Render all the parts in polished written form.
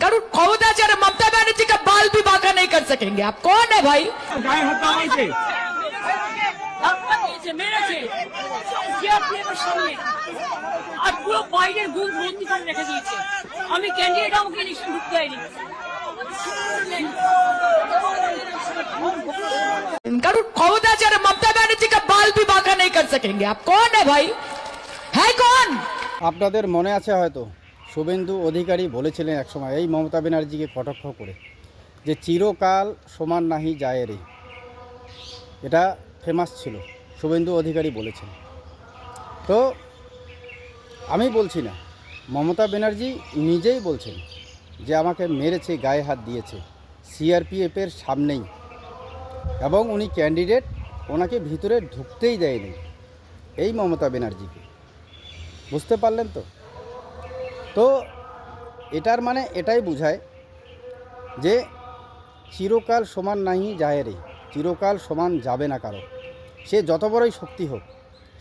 करूँ ক্ষমতা আছে আর মমতা ব্যানার্জি का बाल भी बांका नहीं कर सकेंगे। आप कौन है भाई? গায়ে হত্যা হয়েছে ধাক্কা দিয়েছে, মেরেছে, সিআরপিএফের সামনে, আর পুরো বাইরের বুথ বন্দি করে রেখে দিয়েছে। আমি ক্যান্ডিডেট, আমাকে ইলেকশন ঢুকতে হয়নি। करूँ ক্ষমতা আছে আর মমতা ব্যানার্জি का बाल भी बांका नहीं कर सकेंगे। आप कौन है भाई? है कौन? আপনাদের মনে আছে হয়তো শুভেন্দু অধিকারী বলেছিলেন একসময় এই মমতা ব্যানার্জিকে কটাক্ষ করে যে চিরকাল সমান নাহি যায় রে। এটা ফেমাস ছিল, শুভেন্দু অধিকারী বলেছেন। তো আমি বলছি না, মমতা ব্যানার্জি নিজেই বলছেন যে আমাকে মেরেছে, গায়ে হাত দিয়েছে সিআরপিএফের সামনেই, এবং উনি ক্যান্ডিডেট, ওনাকে ভিতরে ঢুকতেই দেয়নি এই মমতা ব্যানার্জিকে। বুঝতে পারলেন তো? তো এটার মানে এটাই বোঝায় যে চিরকাল সমান নাহি যায় রে, চিরকাল সমান যাবে না কারো। সে যত বড়ই শক্তি হোক,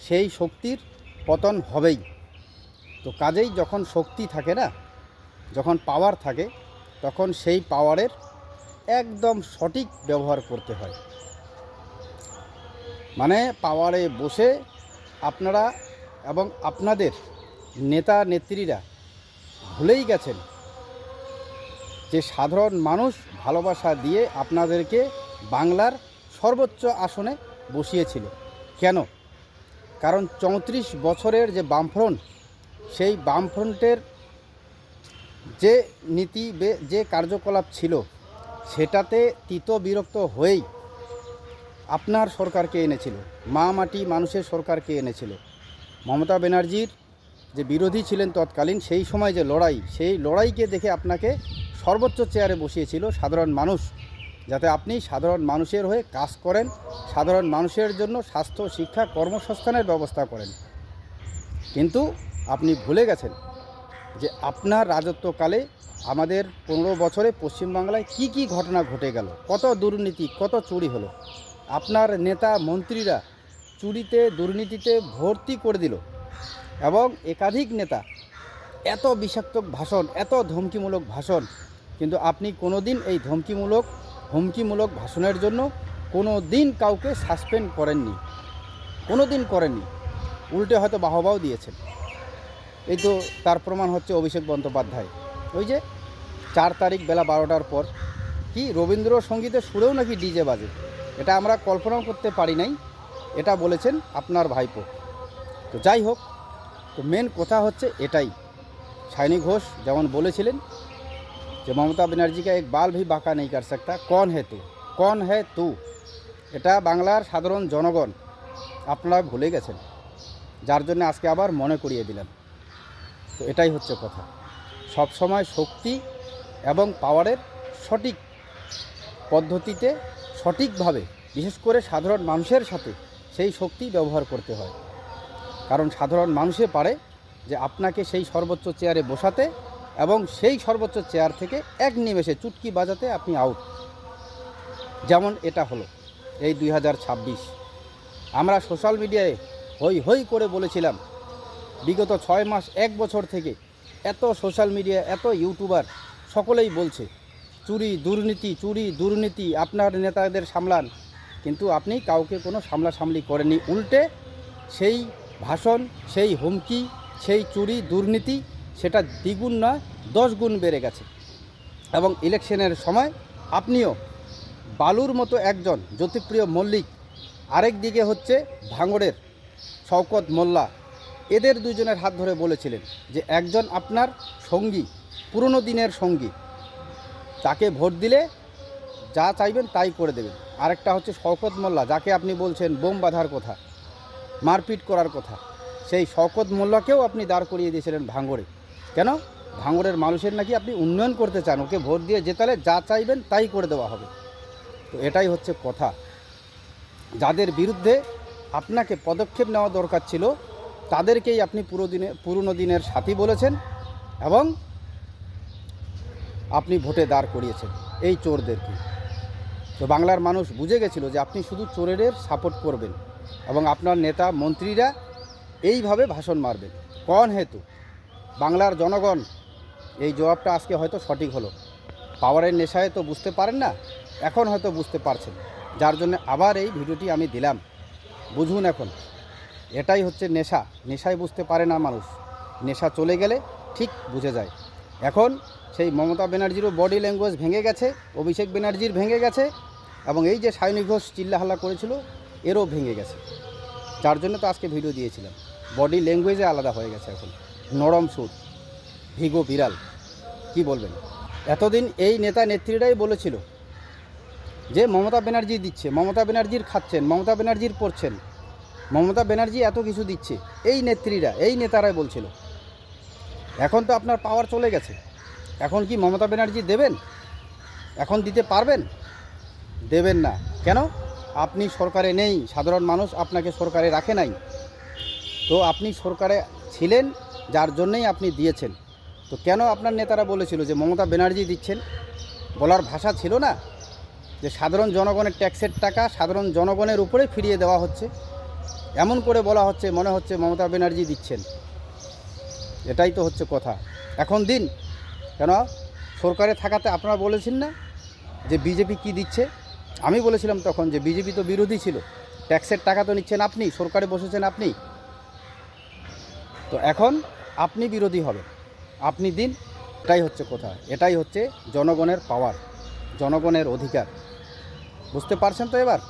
সেই শক্তির পতন হবেই। তো কাজেই যখন শক্তি থাকে না, যখন পাওয়ার থাকে, তখন সেই পাওয়ারের একদম সঠিক ব্যবহার করতে হয়। মানে পাওয়ারে বসে আপনারা এবং আপনাদের নেতা নেত্রীরা ভুলেই গেছেন যে সাধারণ মানুষ ভালোবাসা দিয়ে আপনাদেরকে বাংলার সর্বোচ্চ আসনে বসিয়েছিল। কেন? কারণ 34 বছরের যে বামফ্রন্ট, সেই বামফ্রন্টের যে নীতি, যে কার্যকলাপ ছিল, সেটাতে তিত বিরক্ত হয়েই আপনার সরকারকে এনেছিল, মা মাটি মানুষের সরকারকে এনেছিল। মমতা ব্যানার্জির যে বিরোধী ছিলেন তৎকালীন, সেই সময় যে লড়াই, সেই লড়াইকে দেখে আপনাকে সর্বোচ্চ চেয়ারে বসিয়েছিল সাধারণ মানুষ, যাতে আপনি সাধারণ মানুষের হয়ে কাজ করেন, সাধারণ মানুষের জন্য স্বাস্থ্য, শিক্ষা, কর্মসংস্থানের ব্যবস্থা করেন। কিন্তু আপনি ভুলে গেছেন যে আপনার রাজত্বকালে আমাদের 15 বছরে পশ্চিমবাংলায় কি কি ঘটনা ঘটে গেল, কত দুর্নীতি, কত চুরি হলো। আপনার নেতা মন্ত্রীরা চুরিতে, দুর্নীতিতে ভর্তি করে দিল, এবং একাধিক নেতা এত বিষাক্ত ভাষণ, এত ধমকিমূলক ভাষণ, কিন্তু আপনি কোনো দিন এই হুমকিমূলক ভাষণের জন্য কোনো দিন কাউকে সাসপেন্ড করেননি, কোনো দিন করেননি। উল্টে হয়তো বাহবাও দিয়েছেন। এই তো তার প্রমাণ হচ্ছে অভিষেক বন্দ্যোপাধ্যায়। ওই যে 4 তারিখ বেলা 12টার পর কি রবীন্দ্রসঙ্গীতের সুরেও নাকি ডিজে বাজে, এটা আমরা কল্পনাও করতে পারি নাই, এটা বলেছেন আপনার ভাইপো। তো যাই হোক, তো মেন কথা হচ্ছে এটাই। সায়নী ঘোষ যেমন বলেছিলেন যে মমতা ব্যানার্জিকে এক বাল ভি বাঁকা নেই কর सकता, কন হে তু, কন হে তু। এটা বাংলার সাধারণ জনগণ আপনারা ভুলে গেছেন, যার জন্য আজকে আবার মনে করিয়ে দিলেন। তো এটাই হচ্ছে কথা, সব সময় শক্তি এবং পাওয়ারের সঠিক পদ্ধতিতে, সঠিকভাবে, বিশেষ করে সাধারণ মানুষের সাথে সেই শক্তি ব্যবহার করতে হয়। কারণ সাধারণ মানুষে পারে যে আপনাকে সেই সর্বোচ্চ চেয়ারে বসাতে, এবং সেই সর্বোচ্চ চেয়ার থেকে এক নিমেষে চুটকি বাজাতে আপনি আউট। যেমন এটা হলো এই 2026। আমরা সোশ্যাল মিডিয়ায় হই হই করে বলেছিলাম, বিগত 6 মাস, 1 বছর থেকে এত সোশ্যাল মিডিয়া, এত ইউটিউবার সকলেই বলছে চুরি দুর্নীতি, আপনার নেতাদের সামলান, কিন্তু আপনি কাউকে কোনো সামলাসামলি করেননি। উল্টে সেই ভাষণ, সেই হুমকি, সেই চুরি দুর্নীতি, সেটা দ্বিগুণ নয় 10 গুণ বেড়ে গেছে। এবং ইলেকশনের সময় আপনিও বালুর মতো একজন জ্যোতিপ্রিয় মল্লিক, আরেক দিকে হচ্ছে ভাঙড়ের শওকত মোল্লা, এদের দুজনের হাত ধরে বলেছিলেন যে একজন আপনার সঙ্গী, পুরনো দিনের সঙ্গী, তাকে ভোট দিলে যা চাইবেন তাই করে দেবেন। আরেকটা হচ্ছে শওকত মোল্লা, যাকে আপনি বলছেন বোম বাঁধার কথা, মারপিট করার কথা, সেই শওকত মোল্লাকেও আপনি দাঁড় করিয়ে দিয়েছিলেন ভাঙড়ে। কেন? ভাঙড়ের মানুষের নাকি আপনি উন্নয়ন করতে চান, ওকে ভোট দিয়ে জেতালে যা চাইবেন তাই করে দেওয়া হবে। তো এটাই হচ্ছে কথা। যাদের বিরুদ্ধে আপনাকে পদক্ষেপ নেওয়া দরকার ছিল, তাদেরকেই আপনি পুরনো দিনের সাথী বলেছেন, এবং আপনি ভোটে দাঁড় করিয়েছেন এই চোরদেরকে। তো বাংলার মানুষ বুঝে গেছিল যে আপনি শুধু চোরেদের সাপোর্ট করবেন, এবং আপনার নেতা মন্ত্রীরা এইভাবে ভাষণ মারবেন। কন হেতু বাংলার জনগণ এই জবাবটা আজকে হয়তো সঠিক হলো। পাওয়ারের নেশায় তো বুঝতে পারেন না, এখন হয়তো বুঝতে পারছেন, যার জন্য আবার এই ভিডিওটি আমি দিলাম। বুঝুন এখন, এটাই হচ্ছে নেশা। নেশায় বুঝতে পারে না মানুষ, নেশা চলে গেলে ঠিক বুঝে যায়। এখন সেই মমতা ব্যানার্জিরও বডি ল্যাঙ্গুয়েজ ভেঙে গেছে, অভিষেক ব্যানার্জির ভেঙে গেছে, এবং এই যে সায়নী ঘোষ চিল্লাহাল্লা করেছিল এরও ভেঙে গেছে। যার জন্য তো আজকে ভিডিও দিয়েছিলাম। বডি ল্যাঙ্গুয়েজে আলাদা হয়ে গেছে এখন, নরম সুর, ভিগো বিড়াল। কি বলবেন? এতদিন এই নেতা নেত্রীরাই বলেছিল যে মমতা ব্যানার্জি দিচ্ছে, মমতা ব্যানার্জির খাচ্ছেন, মমতা ব্যানার্জির পড়ছেন, মমতা ব্যানার্জি এত কিছু দিচ্ছে, এই নেত্রীরা এই নেতারাই বলছিল। এখন তো আপনার পাওয়ার চলে গেছে, এখন কি মমতা ব্যানার্জি দেবেন? এখন দিতে পারবেন? দেবেন না। কেন? আপনি সরকারে নেই, সাধারণ মানুষ আপনাকে সরকারে রাখে নাই। তো আপনি সরকারে ছিলেন, যার জন্যই আপনি দিয়েছেন। তো কেন আপনার নেতারা বলেছিল যে মমতা ব্যানার্জি দিচ্ছেন? বলার ভাষা ছিল না যে সাধারণ জনগণের ট্যাক্সের টাকা সাধারণ জনগণের উপরে ফিরিয়ে দেওয়া হচ্ছে? এমন করে বলা হচ্ছে, মনে হচ্ছে মমতা ব্যানার্জি দিচ্ছেন। এটাই তো হচ্ছে কথা। এখন দিন। কেন? সরকারে থাকাতে আপনারা বলেছেন না যে বিজেপি কি দিচ্ছে? আমি বলেছিলাম তখন যে বিজেপি তো বিরোধী ছিল, ট্যাক্সের টাকা তো নিচ্ছেন আপনি, সরকারে বসেছেন আপনি। তো এখন আপনি বিরোধী হবেন, আপনি দিন। এটাই হচ্ছে কথা, এটাই হচ্ছে জনগণের পাওয়ার, জনগণের অধিকার। বুঝতে পারছেন তো এবার?